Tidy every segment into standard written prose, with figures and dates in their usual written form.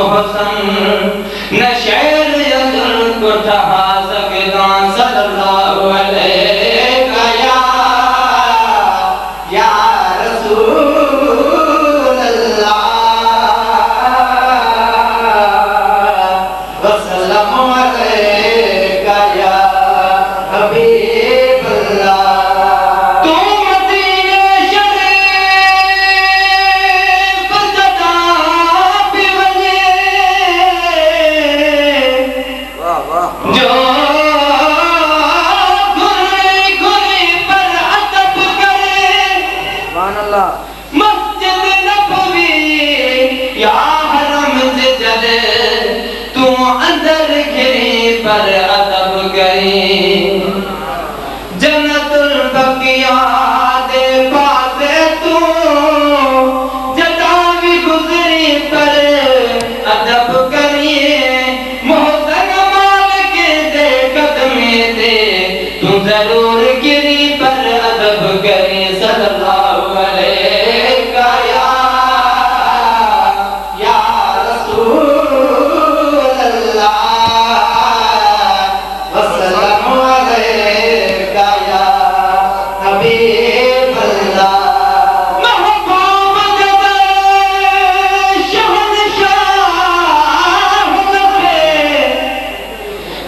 मोहसन न शेर यजुल को ठहा सकदा सल्लल्लाहु अलैहि या रसूल अल्लाह वसल्लम अलैका या हबीब अल्लाह। मस्जिद नबवी या हरम से चले तू अंदर घिरी पर अदब गई जन्नतुल बकिया दे पासे तू जटा भी गुजरी पर अदब करिए मोहसन मालिक दे कदमे दे तू जरूर गिरी पर अदब करी सल्लल्लाहु अलैका या रसूल अल्लाह वसल्लम अलैका या हबीब अल्लाह। महबूब जदे शहंशाह नबे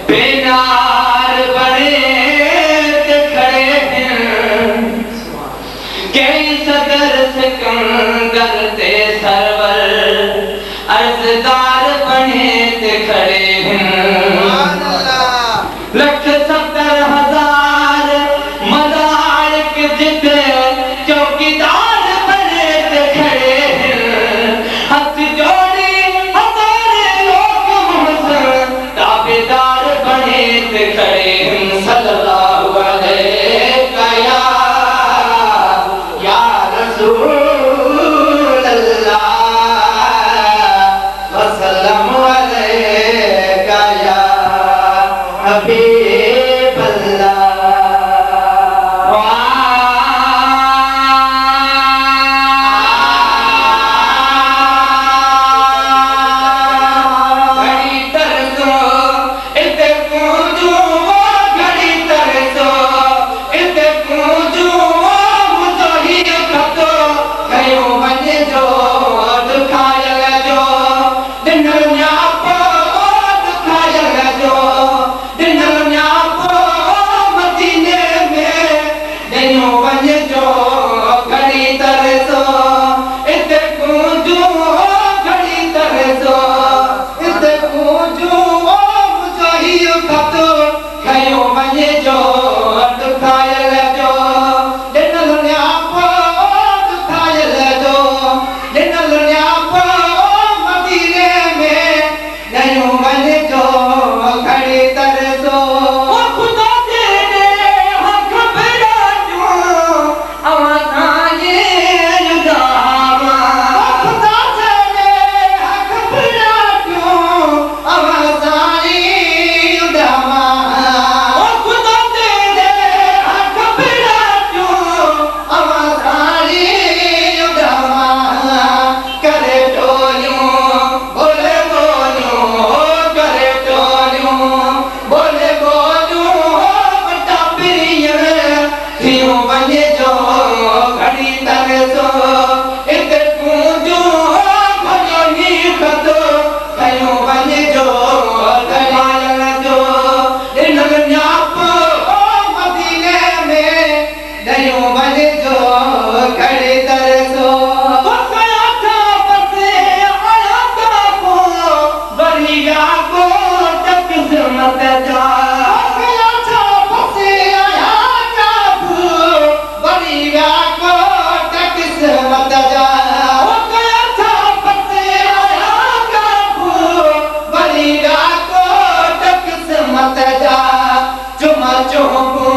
बेनार बने ते खड़े हैं कई सदर सिकंदर ते सरवर अर्जदार बने ते खड़े हैं लख 70,000 मदारिक जिते चौकीदार बने ते खड़े हैं हाथ जोड़ी हजारे लोग मोहसन ताबेदार बने ते खड़े हैं सल्लल्लाहु अलैका या रसूल अल्लाह वसल्लम अलैका या हबीब अल्लाह। घड़ी तरसो इते कूंजू घड़ी तरसो इते कूंजू मुझोही खतो कयो वञे जो दुखायल जो दिनल न्यापो दुखायल जो दिनल न्यापो मदीने में ॾिनो वञे जो घड़ी तरसो इते कूंजू घड़ी तरसो इते कूंजू मुझोही खतो कयो वञे जो दुखायल जो दिनल न्यापो दुखायल जो दिनल न्यापो मदीने में ॾिनो वञे जो घड़ी तरसो। ओ खुदा तेरे हक बिराजो आवाज़ां युदामा खुदा तेरे हक बिराजो आवाज़ां युदामा ओ खुदा तेरे हक बिराजो आवाज़ां युदामा करे टोलियों बोले बोलियों करे टोलियों बोले बोलियों बटा प्रिय थियो वञे जो घड़ी तरसो इते कूंजू भॼो ही खतो कयो वञे जो घड़ायल जो ॾिनल न्यापो मदीने में ॾिनो वञे जो घड़ी तरसो। कया था बसे आया था को वरी विया को किस्मत जा कया था बसे आया था वरी विया को किस्मत जा कया था बसे आया था वरी विया को किस्मत जा चुमा चुबू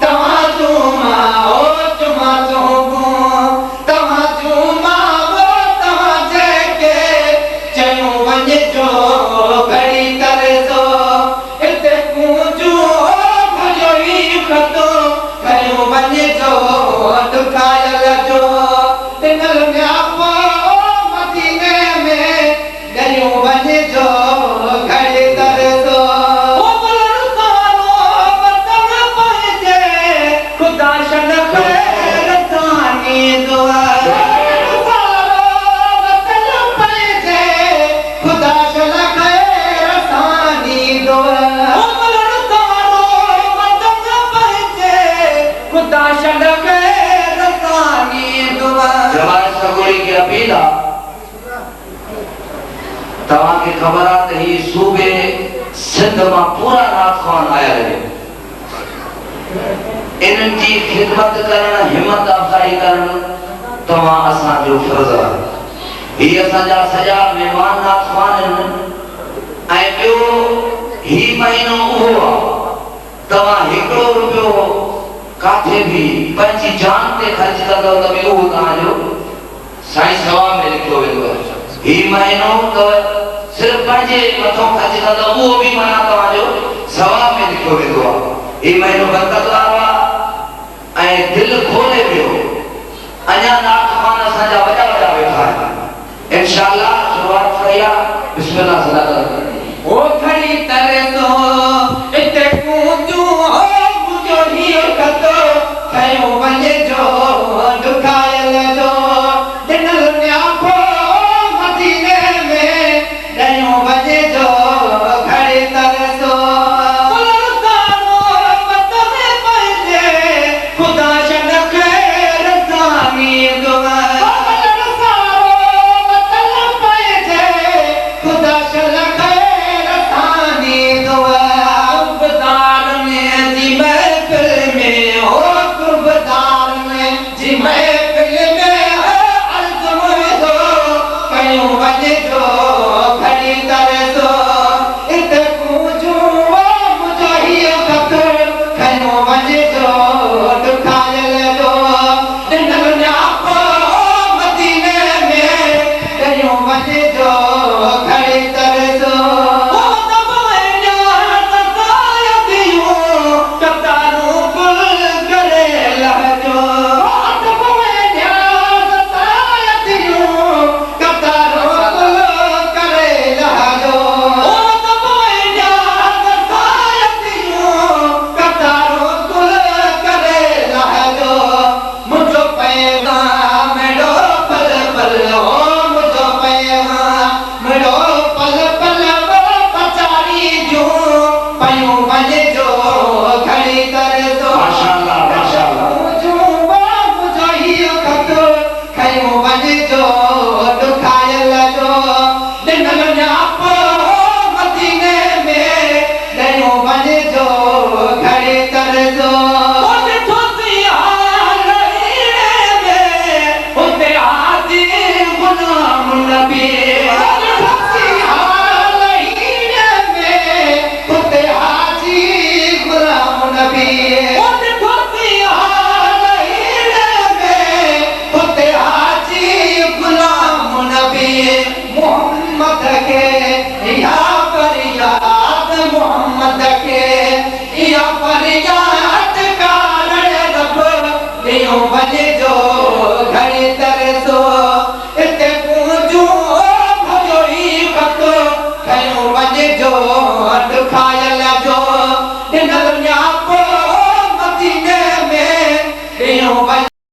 तव्हां चुमा ओ चुमा चुबू तव्हां चुमा वो तव्हां जेके चयो वञे जो घड़ी तरसो इते कूंजू भॼो ही खतो कयो वञे जो दुखायल जो दिनल न्यापो मदीने में ॾिनो तव्हां खे ख़बर आहे त ही सूबे सिंध मां पूरा नाख़वान आया रहे इन्हनि जी ख़िदमत करण हिम्मत अफ़ज़ाई करण तव्हां असांजो फ़र्ज़ आहे ही असांजा सॼा महिमान नाख़वान आहिनि ऐं ॿियो ही महीनो उहो आहे तव्हां हिकिड़ो रुपयो काथे बि पंहिंजी जान ते ख़र्च कंदव त बि उहो तव्हांजो साईं सवाब में लिखियो वेंदो आहे ही महीनो त सिर्फ़ पंहिंजे मथां ख़र्च कंदव उहो बि माना तव्हांजो सवाब में लिखियो वेंदो आहे ही महीनो बरकत वारो आहे ऐं दिलि खोले वियो अञा नाख़वान असांजा वॾा वॾा वेठा आहिनि इंशाअल्लाह शुरूआत कई आहे बिस्मिल्लाह सदा ओ खड़ी तरसो इते कूंजू हो मुझो ही कतो खयो वञे जो दुखायल जो दिनल न्यापो मदीने में दयो वञे जो खड़ी तरसो पुलसानो मत में पंहिंजे खुदा शन खैर सामी दुआ जो